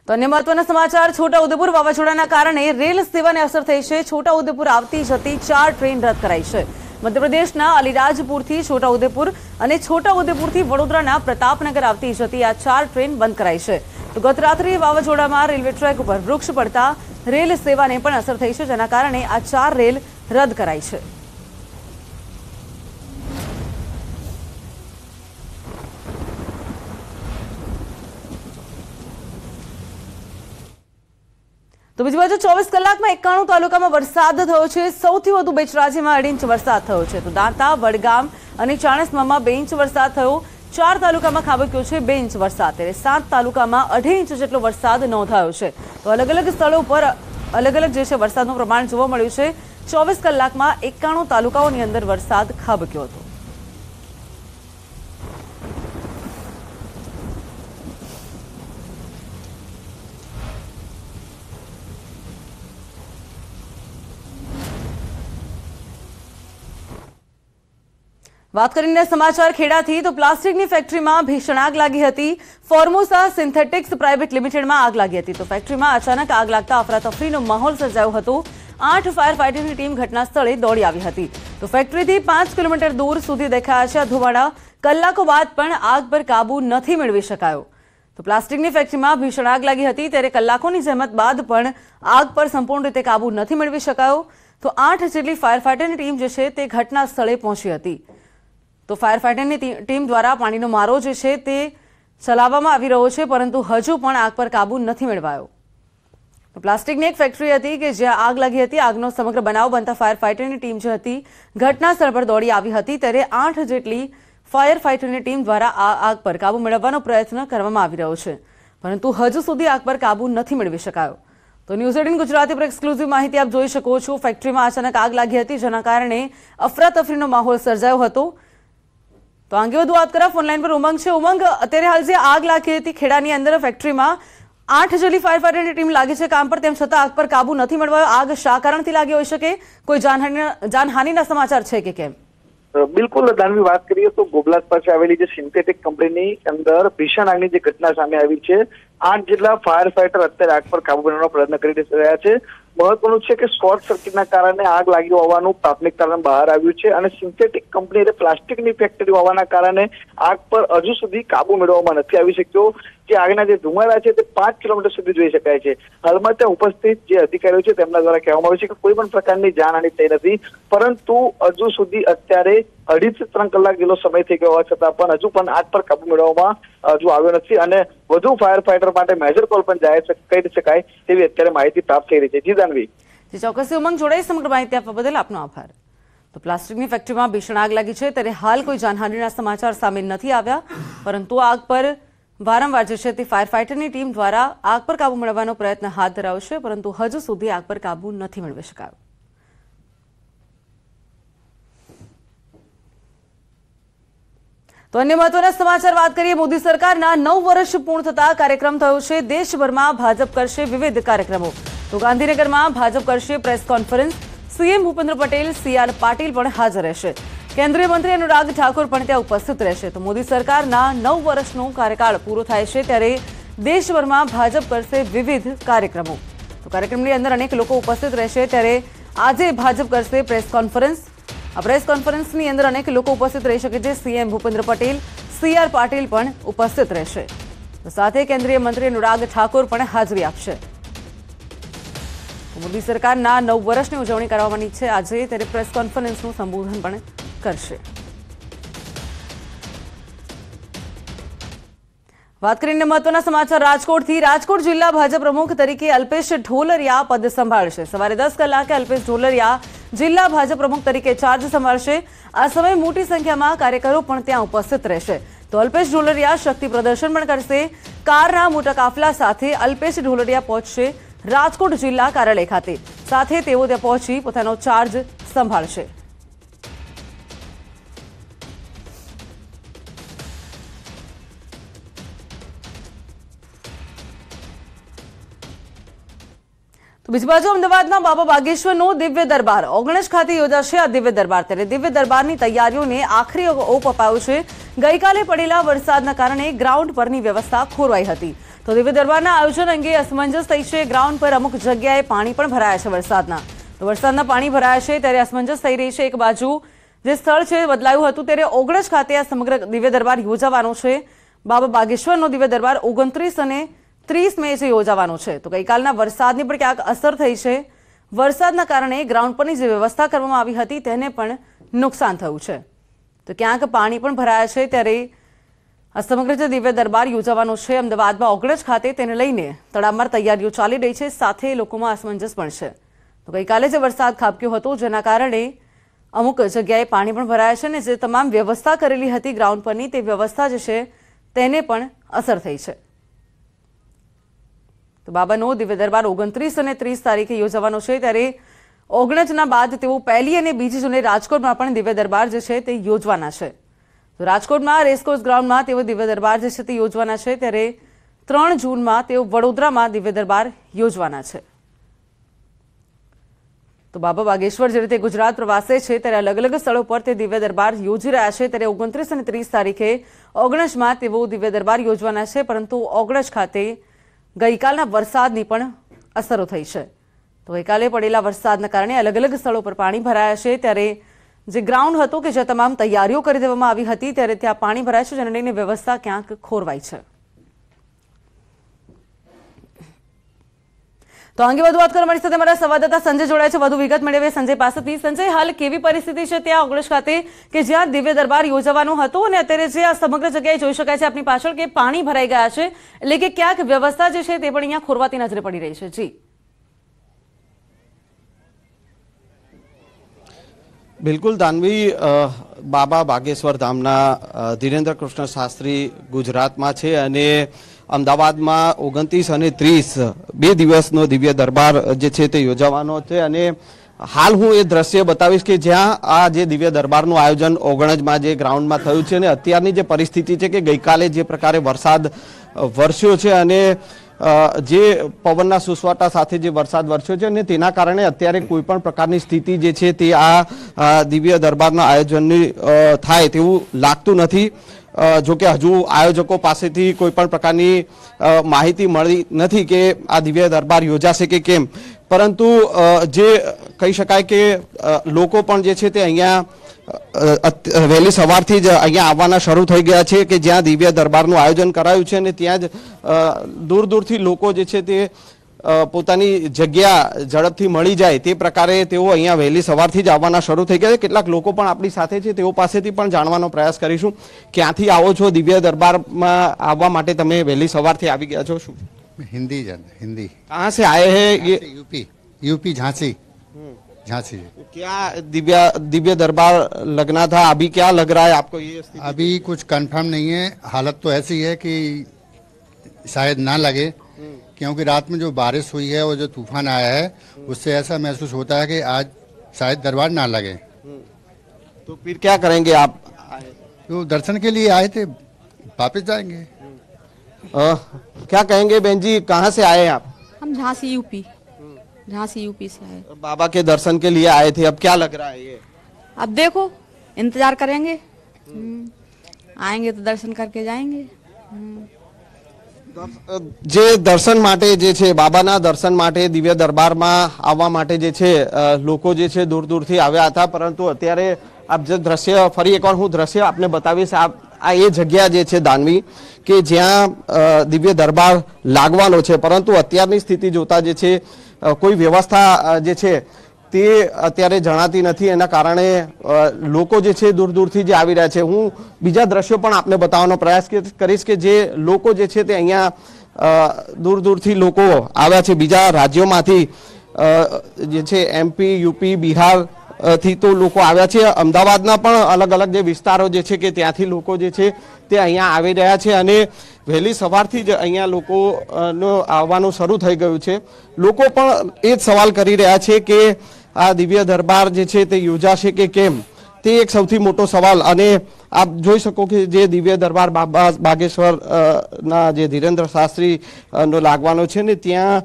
तो अन्य महत्वना समाचार छोटाउदेपुर वावाझोडाना कारणे रेल सेवाने असर थई छे। छोटाउदेपुर आवती जती 4 ट्रेन रद्द कराई छे। मध्यप्रदेशना अलीराजपुरथी छोटाउदेपुर अने छोटाउदेपुरथी वडोदराना प्रतापनगर आवती जती आ 4 ट्रेन बंद कराई छे। तो गत रात्रे वावाझोडामां रेलवे ट्रेक पर वृक्ष पड़ता रेल सेवाने पण असर थई छे, जेना कारणे आ 4 रेल रद्द कराई छे। तो बीजी बाजु 24 कलाक में 91 तालुका में वरसाद थयो छे। सौथी वधु बेचराजी में 2.5 इंच वरसाद थयो छे। तो दांता, वडगाम अने चाणस्मा में 2 इंच वरसाद थयो। 4 तालुका में खाबक्यो छे 2 इंच वरसाद, त्यारे 7 तालुका में 2.5 इंच जेटलो वरसाद नोंधायो छे। तो अलग अलग स्थळो पर अलग अलग जे छे वरसादनुं प्रमाण जोवा मळ्युं छे। 24 कलाक में 91 तालुकाओनी अंदर वरसाद खाबक्यो हतो। बात करीने समाचार खेड़ाथी तो प्लास्टिकनी फेक्टरीमां भीषण आग लागी हती। फॉर्मोसा सिंथेटिक्स प्राइवेट लिमिटेडमां आग लागी हती। तो फेक्टरीमां अचानक आग लागता अफरातफरीनो माहोल सर्जायो हतो। 8 फायर फाइटરની ટીમ ઘટના સ્થળે દોડી આવી હતી। તો ફેક્ટરીથી 5 કિલોમીટર દૂર સુધી દેખાયા છે ધુમાડા। કલાકો બાદ પણ આગ પર કાબુ નથી મેળવી શકાયો। તો પ્લાસ્ટિકની ફેક્ટરીમાં ભીષણ આગ લાગી હતી, ત્યારે કલાકોની જહેમત બાદ પણ આગ પર સંપૂર્ણ રીતે કાબુ નથી મેળવી શકાયો। તો 8 જેટલી ફાયર ફાઇટરની ટીમ જે છે તે ઘટના સ્થળે પહોંચી હતી। तो फायर फाइटરની टीम द्वारा पाણીનો મારો જે છે તે ચલાવવામાં આવી રહ્યો છે, પરંતુ હજુ પણ આગ પર કાબુ નથી મેળવાયો। તો પ્લાસ્ટિકની એક ફેક્ટરી હતી કે જ્યાં આગ લાગી હતી। આગનો સમગ્ર બનાવ બનતા ફાયર ફાઇટરની ટીમ જે હતી ઘટના સ્થળ પર દોડી આવી હતી, ત્યારે 8 જેટલી ફાયર ફાઇટરની ટીમ દ્વારા આ આગ પર કાબુ મેળવવાનો પ્રયત્ન કરવામાં આવી રહ્યો છે, પરંતુ હજુ સુધી આગ પર કાબુ નથી મેળવી શકાયો। तो न्यूज़ 18 गुजराती पर एक्सक्लूसिव माहिती आप જોઈ શકો છો। ફેક્ટરીમાં અચાનક આગ લાગી હતી, જેના કારણે અફરાતફરીનો માહોલ સર્જાયો હતો। तो अंगे वधु बात करा फोन लाइन पर उमंग है। उमंग, अत्यारे हाल जे आग लागी हती खेड़ानी अंदर फेक्टरी में 8 जेटली फायर फाइटરની टीम लागी छे काम पर, तेम छतां आग पर काबू नहीं मेळवायो। आग शा कारणथी लागी होई शके? कोई जानहानिना समाचार छे के केम? बिल्कुल दानवी बात करिए तो गोबलास पासे आवेली जे सिंथेटिक कंपनी अंदर भीषण आगनी जे घटना सामे आवी छे। 8 जेटला फायर फाइटर अत्यारे आग पर काबू मेळवવાનો प्रयत्न करी रह्या छे। महत्वનું છે કે શોર્ટ સર્કિટના કારણે આગ લાગી હોવાનું પ્રાથમિક કારણ બહાર આવ્યું છે, અને સિન્થેટિક કંપની એટલે પ્લાસ્ટિકની ફેક્ટરી હોવાના કારણે આગ પર હજુ સુધી કાબુ મેળવવામાં નથી આવી શક્યો। જે આગના જે ધુમાડા છે તે 5 કિલોમીટર સુધી જોઈ શકાય છે। હાલમાં ત્યાં ઉપસ્થિત જે અધિકારીઓ છે તેમના દ્વારા કહેવામાં આવ્યું છે કે કોઈ પણ પ્રકારની જાનહાનિ થઈ નથી, પરંતુ હજુ સુધી અત્યારે 2.5 થી 3 કલાક જેટલો સમય થઈ ગયો હોવા છતાં પણ હજુ પણ આગ પર કાબુ મેળવવામાં હજુ આવ્યો નથી, અને વધુ ફાયર ફાઇટર માટે મેજર કોલ પણ જાહેર કરી શકાય તેવી અત્યારે માહિતી પ્રાપ્ત થઈ રહી છે। જી દાનવી। जी ચોક્કસ ઉમંગ, જોડાઈ સમગ્ર માહિતી આપવા બદલ આપનો આભાર। તો પ્લાસ્ટિકની ફેક્ટરીમાં ભીષણ આગ લાગી છે, ત્યારે હાલ કોઈ જાનહાનિના સમાચાર સામે નથી આવ્યા, પરંતુ આગ પર વારંવાર જે છે તે ફાયર ફાઇટરની ટીમ દ્વારા આગ પર કાબુ મેળવવાનો પ્રયત્ન હાથ ધરાયો છે, પરંતુ હજુ સુધી આગ પર કાબુ નથી મેળવી શકાયો। तो अन्य महत्वना समाचार बात करिए। मोदी सरकारना 9 वर्ष पूर्ण थता कार्यक्रम थयो छे। देशभरमा भाजप करशे विविध कार्यक्रमों। तो गांधीनगरमां भाजप करशे press conference. CM Bhupendra Patel, CR Patil पण हाजर रहेशे। केन्द्रीय मंत्री अनुराग ठाकुर पण त्यां उपस्थित रहेशे। तो मोदी सरकारना 9 वर्षनो कार्यकाळ पूरो थाय छे, त्यारे देशभरमा भाजप करशे विविध कार्यक्रमों। तो कार्यक्रमनी अंदर अनेक लोको उपस्थित रहेशे, त्यारे आजे भाजप करशे प्रेस कॉन्फरन्स। आ प्रेस कॉन्फरन्सनी अंदर अनेक लोको उपस्थित रही शके छे। सीएम भूपेन्द्र पटेल, सीआर पाटील पण उपस्थित रहेशे। तो साथे केन्द्रीय मंत्री अनुराग ठाकुर पण हाजरी आपशे। मोदी सरकारना 9 वर्षनी उजवणी करवानी छे આજે, ત્યારે પ્રેસ કોન્ફરન્સનું સંબોધન પણ કરશે। વાત કરીને મહત્વના સમાચાર રાજકોટથી। રાજકોટ જિલ્લા ભાજપ પ્રમુખ તરીકે અલ્પેશ ઢોલરિયા પદ સંભાળશે। સવારે 10 કલાકે અલ્પેશ ઢોલરિયા જિલ્લા ભાજપ પ્રમુખ તરીકે ચાર્જ સંભાળશે। આ સમયે મોટી સંખ્યામાં કાર્યકરો પણ ત્યાં ઉપસ્થિત રહેશે। તો અલ્પેશ ઢોલરિયા શક્તિ પ્રદર્શન પણ કરશે। કારના મોટા કાફલા સાથે અલ્પેશ ઢોલરિયા પહોંચશે રાજકોટ જિલ્લા કાર્યાલય ખાતે। સાથે તેઓ ત્યાં પહોંચી પોતાનો ચાર્જ સંભાળશે। तो बीजी बाजु अमदावादना बाबा बागेश्वरनो दिव्य दरबार ओगणज खाते योजाशे। आ दिव्य दरबार त्यारे दिव्य दरबारनी तैयारीओने आखरी ओप अपायो छे। गईकाले पड़ेला वरसादना कारणे ग्राउंड परनी व्यवस्था खोरवाई हती। તો દિવ્ય દરબારના આયોજન અંગે અસમંજસ થઈ છે। ગ્રાઉન્ડ પર અમુક જગ્યાએ પાણી પણ ભરાયા છે વરસાદના। તો વરસાદના પાણી ભરાયા છે ત્યારે અસમંજસ થઈ રહી છે। એક બાજુ જે સ્થળ છે બદલાયું હતું ત્યારે ઓગણજ ખાતે આ સમગ્ર દિવ્ય દરબાર યોજાવાનો છે। બાબા બાગેશ્વરનો દિવ્ય દરબાર 29 અને 30 મે જે યોજાવાનો છે। તો ગઈકાલના વરસાદની પણ ક્યાંક અસર થઈ છે। વરસાદના કારણે ગ્રાઉન્ડ પરની જે વ્યવસ્થા કરવામાં આવી હતી તેને પણ નુકસાન થયું છે। તો ક્યાંક પાણી પણ ભરાયા છે ત્યારે આ સમગ્ર જે દિવ્ય દરબાર યોજાવાનો છે અમદાવાદમાં ઓગણજ ખાતે તેને લઈને તડામાર તૈયારીઓ ચાલી રહી છે। સાથે લોકોમાં અસમંજસ પણ છે। તો ગઈકાલે જે વરસાદ ખાબક્યો હતો જેના કારણે અમુક જગ્યાએ પાણી પણ ભરાયા છે અને જે તમામ વ્યવસ્થા કરેલી હતી ગ્રાઉન્ડ પરની તે વ્યવસ્થા જે છે તેને પણ અસર થઈ છે। તો બાબાનો દિવ્ય દરબાર 29 અને 30 તારીખે યોજાવાનો છે ત્યારે ઓગણજના બાદ તેઓ 1 અને 2 જૂને રાજકોટમાં પણ દિવ્ય દરબાર જે છે તે યોજવાના છે। તો રાજકોટમાં રેસકોર્સ ગ્રાઉન્ડમાં તેઓ દિવ્ય દરબાર જે છે તે યોજવાના છે ત્યારે 3 જૂનમાં તેઓ વડોદરામાં દિવ્ય દરબાર યોજવાના છે। તો બાબા બાગેશ્વર જે રીતે ગુજરાત પ્રવાસે છે ત્યારે અલગ અલગ સ્થળો પર તે દિવ્ય દરબાર યોજી રહ્યા છે ત્યારે 29 અને 30 તારીખે ઓગણજમાં તેઓ દિવ્ય દરબાર યોજવાના છે। પરંતુ ઓગણજ ખાતે ગઈકાલના વરસાદની પણ અસરો થઈ છે। તો ગઈકાલે પડેલા વરસાદના કારણે અલગ અલગ સ્થળો પર પાણી ભરાયા છે ત્યારે જે ગ્રાઉન્ડ હતો કે જે તમામ તૈયારીઓ કરી દેવામાં આવી હતી ત્યારે ત્યાં પાણી ભરાય છે જેને લઈને વ્યવસ્થા ક્યાંક ખોરવાઈ છે। તો અંગે વધુ વાત કરવા મારી સાથે અમારા સંવાદદાતા સંજય જોડાય છે। વધુ વિગત મેળવીએ સંજય પાસેથી। સંજય, હાલ કેવી પરિસ્થિતિ છે ત્યાં ઓગણજ ખાતે કે જ્યાં દિવ્ય દરબાર યોજવાનો હતો અને અત્યારે જે આ સમગ્ર જગ્યાએ જોઈ શકાય છે આપની પાછળ કે પાણી ભરાઈ ગયા છે એટલે કે ક્યાંક વ્યવસ્થા જે છે તે પણ અહીંયા ખોરવાતી નજરે પડી રહી છે? જી બિલકુલ દાનવી, બાબા બાગેશ્વર ધામના ધીરેન્દ્ર કૃષ્ણ શાસ્ત્રી ગુજરાતમાં છે અને અમદાવાદમાં 29 અને 30 2 દિવસનો દિવ્ય દરબાર જે છે તે યોજાવાનો છે। અને હાલ હું એ દ્રશ્ય બતાવીશ કે જ્યાં આ જે દિવ્ય દરબારનું આયોજન ઓગણજમાં જે ગ્રાઉન્ડમાં થયું છે અને અત્યારની જે પરિસ્થિતિ છે કે ગઈકાલે જે પ્રકારે વરસાદ વરસ્યો છે અને જે પવનના સુસવાટા સાથે જે વરસાદ વરસ્યો છે અને તેના કારણે અત્યારે કોઈ પણ પ્રકારની સ્થિતિ જે છે તે આ દિવ્ય દરબારના આયોજનની થાય તેવું લાગતું નથી। જો કે હજુ આયોજકો પાસેથી કોઈ પણ પ્રકારની માહિતી મળી નથી કે આ દિવ્ય દરબાર યોજાશે કે કેમ, પરંતુ જે કહી શકાય કે લોકો પણ જે છે તે અહીંયા વહેલી સવારથી જ અહીંયા આવવાના શરૂ થઈ ગયા છે કે જ્યાં દિવ્ય દરબારનું આયોજન કરાયું છે અને ત્યાં જ દૂર દૂરથી લોકો જે છે તે પોતાની જગ્યા ઝડપથી મળી જાય તે પ્રકારે તેઓ અહીંયા વહેલી સવારથી જ આવવાના શરૂ થઈ ગયા છે। કેટલાક લોકો પણ આપણી સાથે છે, તેઓ પાસેથી પણ જાણવાનો પ્રયાસ કરીશું। ક્યાંથી આવો છો? દિવ્ય દરબારમાં આવવા માટે તમે વહેલી સવારથી આવી ગયા છો? શું हिंदी हिंदी कहाँ से आए हैं ये? यूपी झांसी झांसी। क्या दिव्य दरबार लगना था, अभी क्या लग रहा है आपको? ये अभी कुछ कंफर्म नहीं है, हालत तो ऐसी है कि शायद ना लगे, क्योंकि रात में जो बारिश हुई है और जो तूफान आया है उससे ऐसा महसूस होता है कि आज शायद दरबार ना लगे। तो फिर क्या करेंगे आप? तो दर्शन के लिए आए थे, वापस जाएंगे। क्या कहेंगे बहन जी, कहाँ से आए हैं आप? हम झांसी यूपी से आए। बाबा के दर्शन के लिए आए थे, अब क्या लग रहा है ये? अब देखो, इंतजार करेंगे, आएंगे तो दर्शन करके जाएंगे। જે દર્શન માટે જે છે બાબાના દર્શન માટે દિવ્ય દરબારમાં આવવા માટે જે છે લોકો જે છે દૂર દૂરથી આવ્યા હતા, પરંતુ અત્યારે આપ જે દ્રશ્ય ફરી એકવાર હું દ્રશ્ય આપને બતાવીશ। આ એ જગ્યા જે છે દાનવી કે જ્યાં દિવ્ય દરબાર લાગવાનો છે, પરંતુ અત્યારની સ્થિતિ જોતા જે છે કોઈ વ્યવસ્થા જે છે તે અત્યારે જણાતી નથી। એના કારણે લોકો જે છે દૂર દૂરથી જે આવી રહ્યા છે। હું બીજા દ્રશ્યો પણ આપને બતાવવાનો પ્રયાસ કરીશ કે જે લોકો જે છે તે અહીંયા દૂર દૂરથી લોકો આવ્યા છે બીજા રાજ્યોમાંથી, જે છે MP, યુપી, બિહાર થી તો લોકો આવ્યા છે। અમદાવાદના પણ અલગ અલગ જે વિસ્તારો જે છે કે ત્યાંથી લોકો જે છે તે અહીંયા આવી રહ્યા છે અને વહેલી સવારથી જ અહીંયા લોકોનો આવવાનું શરૂ થઈ ગયું છે। લોકો પણ એ જ સવાલ કરી રહ્યા છે કે આ દિવ્ય દરબાર જે છે તે યોજાશે કે કેમ, તે એક સૌથી મોટો સવાલ। અને આપ જોઈ શકો કે જે દિવ્ય દરબાર બાબા બાગેશ્વર ના જે ધીરેન્દ્ર શાસ્ત્રી નો લાગવાનો છે ને ત્યાં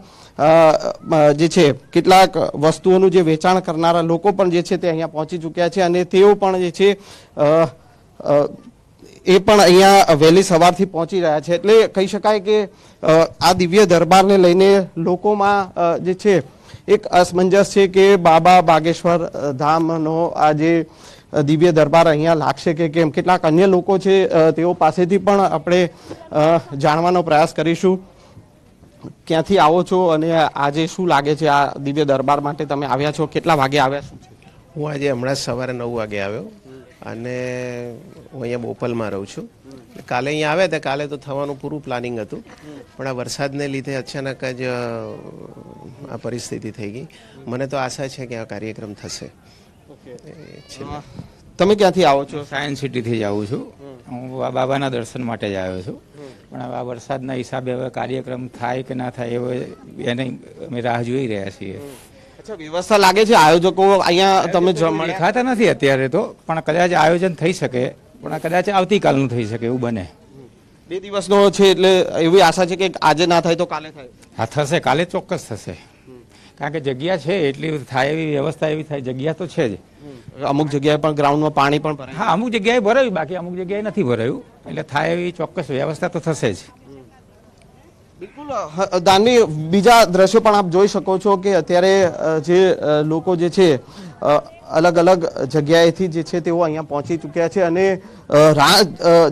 જે છે કેટલાક વસ્તુઓનું જે વેચાણ કરનારા લોકો પણ જે છે તે અહીંયા પહોંચી ચૂક્યા છે અને તેઓ પણ જે છે એ પણ અહીંયા વહેલી સવારથી પહોંચી રહ્યા છે, એટલે કહી શકાય કે આ દિવ્ય દરબારને લઈને લોકોમાં જે છે એક અસમંજસ છે કે બાબા બાગેશ્વર ધામનો આ જે દિવ્ય દરબાર અહીંયા લાગશે કે કેમ. કેટલાક અન્ય લોકો છે તેઓ પાસેથી પણ આપણે જાણવાનો પ્રયાસ કરીશું. ક્યાંથી આવો છો અને આજે શું લાગે છે આ દિવ્ય દરબાર માટે તમે આવ્યા છો? કેટલા વાગે આવ્યા? શું છે? હું આજે હમણાં સવારે 9 વાગે આવ્યો અને હું અહીંયા બોપલમાં રહું છું. કાલે અહીંયા આવ્યા હતા, કાલે તો થવાનું પૂરું પ્લાનિંગ હતું, પણ આ વરસાદને લીધે અચાનક જ આ પરિસ્થિતિ થઈ ગઈ. મને તો આશા છે કે આ કાર્યક્રમ થશે. તમે ક્યાંથી આવો છો? સાયન્સ સિટીથી જ આવું છું. હું બાબાના દર્શન માટે જ આવ્યો છું, પણ હવે આ વરસાદના હિસાબે હવે કાર્યક્રમ થાય કે ના થાય એની અમે રાહ જોઈ રહ્યા છીએ. વ્યવસ્થા લાગે છે આયોજકો અહીંયા તમે ખાતા નથી અત્યારે તો, પણ કદાચ આયોજન થઈ શકે, પણ કદાચ આવતીકાલનું થઈ શકે એવું બને. 2 દિવસનો છે એટલે એવી આશા છે કે આજે ના થાય તો કાલે થાય. હા થશે, કાલે ચોક્કસ થશે, કારણ કે જગ્યા છે એટલી થાય એવી વ્યવસ્થા એવી થાય. જગ્યા તો છે જ, અમુક જગ્યાએ પણ ગ્રાઉન્ડમાં પાણી પણ ભરાય. હા અમુક જગ્યાએ ભરાયું, બાકી અમુક જગ્યાએ નથી ભરાયું, એટલે થાય એવી ચોક્કસ વ્યવસ્થા તો થશે જ. બિલકુલ દાનવી, બીજા દ્રશ્યો પણ આપ જોઈ શકો છો કે અત્યારે જે લોકો જે છે અલગ અલગ જગ્યાએથી જે છે તેઓ અહીંયા પહોંચી ચૂક્યા છે અને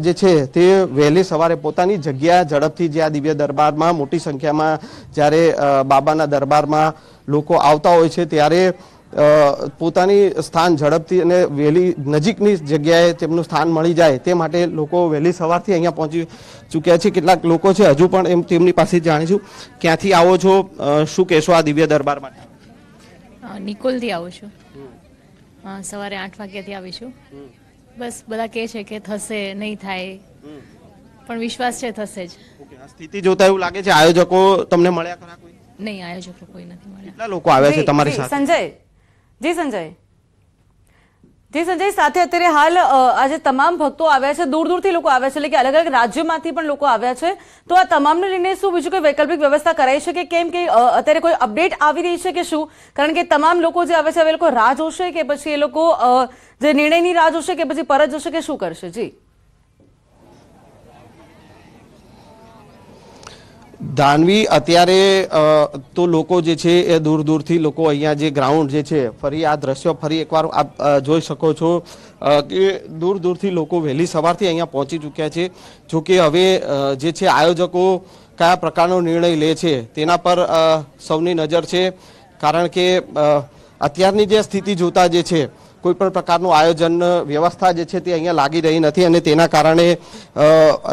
જે છે તે વહેલી સવારે પોતાની જગ્યા ઝડપથી જે આ દિવ્ય દરબારમાં મોટી સંખ્યામાં જ્યારે બાબાના દરબારમાં લોકો આવતા હોય છે ત્યારે પોતાની સ્થાન ઝડપથી અને વહેલી નજીકની જગ્યાએ તેમનું સ્થાન મળી જાય તે માટે લોકો વહેલી સવારથી અહીંયા પહોંચી ચૂક્યા છે. કેટલાક લોકો છે હજુ પણ એમ તેમની પાસે જાણીશું. ક્યાંથી આવો છો, શું કહેશો આ દિવ્ય દરબાર માટે? નિકોલથી આવું છું. સવારે 8 વાગ્યાથી આવીશું. બસ બધા કહે છે કે થશે, નહીં થાય, પણ વિશ્વાસ છે થશે જ. સ્થિતિ જોતા એવું લાગે છે આયોજકો તમને મળ્યા ખરા? કોઈ નહીં, આયોજકો કોઈ નથી મળ્યા. કેટલા લોકો આવ્યા છે તમારી સાથે? સંજય સાથે અત્યારે હાલ આજે તમામ ભક્તો આવ્યા છે, દૂર દૂરથી લોકો આવ્યા છે, એટલે કે અલગ અલગ રાજ્યોમાંથી પણ લોકો આવ્યા છે. તો આ તમામને લઈને શું બીજું કોઈ વૈકલ્પિક વ્યવસ્થા કરાઈ છે કે કેમ, કે અત્યારે કોઈ અપડેટ આવી રહી છે કે શું? કારણ કે તમામ લોકો જે આવે છે હવે એ લોકો રાહ જોશે કે પછી એ લોકો જે નિર્ણયની રાહ જોશે કે પછી પરત જશે કે શું કરશે? જી દાનવી, અત્યારે તો લોકો જે છે એ દૂર દૂરથી લોકો અહીંયા જે ગ્રાઉન્ડ જે છે ફરી આ દ્રશ્યો ફરી એકવાર આપ જોઈ શકો છો કે દૂર દૂરથી લોકો વહેલી સવારથી અહીંયા પહોંચી ચૂક્યા છે. જોકે હવે જે છે આયોજકો કયા પ્રકારનો નિર્ણય લે છે તેના પર સૌની નજર છે, કારણ કે અત્યારની જે સ્થિતિ જોતા જે છે કોઈ પણ પ્રકારનું આયોજન વ્યવસ્થા જે છે તે અહીંયા લાગી રહી નથી અને તેના કારણે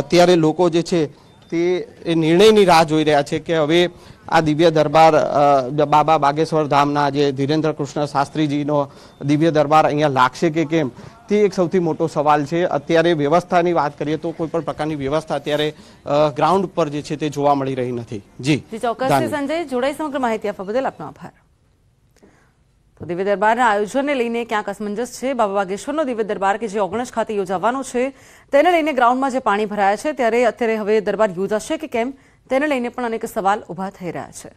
અત્યારે લોકો જે છે તે નિર્ણયની રાહ જોઈ રહ્યા છે કે હવે આ દિવ્ય દરબાર બાબા બાગેશ્વર ધામના જે ધીરેન્દ્ર કૃષ્ણ શાસ્ત્રીજીનો દિવ્ય દરબાર અહીંયા લાગશે કે કેમ, તે એક સૌથી મોટો સવાલ છે. અત્યારે વ્યવસ્થાની વાત કરીએ તો કોઈ પણ પ્રકારની વ્યવસ્થા અત્યારે ગ્રાઉન્ડ પર જે છે તે જોવા મળી રહી નથી. જી ચોક્કસ સંજય, જોડાઈ સમગ્ર માહિતી આપવા બદલ આપનો આભાર. તો દિવ્ય દરબારના આયોજનને લઈને ક્યાંક અસમંજસ છે. બાબા બાગેશ્વરનો દિવ્ય દરબાર કે જે ઓગણજ ખાતે યોજાવાનો છે તેને લઈને ગ્રાઉન્ડમાં જે પાણી ભરાયા છે ત્યારે અત્યારે હવે દરબાર યોજાશે કે કેમ તેને લઈને પણ અનેક સવાલ ઉભા થઈ રહ્યા છે.